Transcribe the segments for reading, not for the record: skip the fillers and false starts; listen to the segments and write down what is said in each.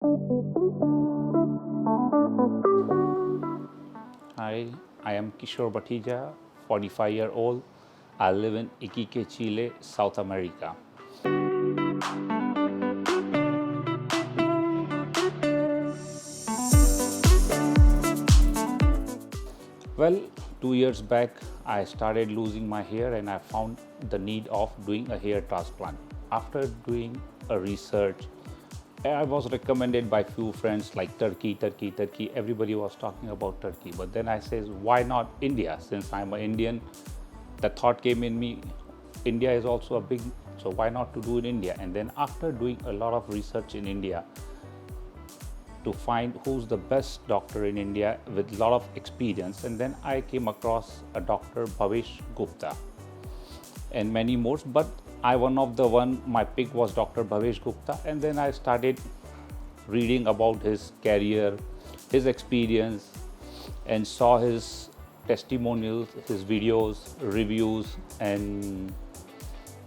Hi, I am Kishor Bhatija, 45-year-old. I live in Iquique, Chile, South America. Well, 2 years back, I started losing my hair and I found the need of doing a hair transplant. After doing a research, I was recommended by few friends like Turkey. Everybody was talking about Turkey. But then I says, why not India? Since I'm an Indian, the thought came in me, India is also a big, so why not to do in India? And then after doing a lot of research in India, to find who's the best doctor in India with a lot of experience, and then I came across a Dr. Bhavesh Gupta and many more, but my pick was Dr. Bhavesh Gupta, and then I started reading about his career, his experience, and saw his testimonials, his videos, reviews, and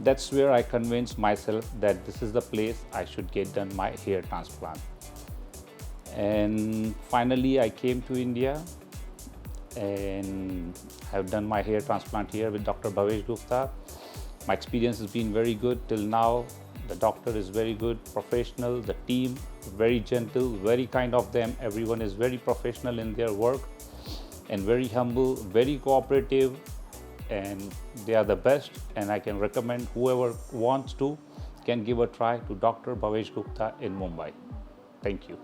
that's where I convinced myself that this is the place I should get done my hair transplant. And finally I came to India and have done my hair transplant here with Dr. Bhavesh Gupta. My experience has been very good till now. The doctor is very good, professional, the team very gentle, very kind of them. Everyone is very professional in their work and very humble, very cooperative, and they are the best, and I can recommend whoever wants to can give a try to Dr. Bhavesh Gupta in Mumbai. Thank you.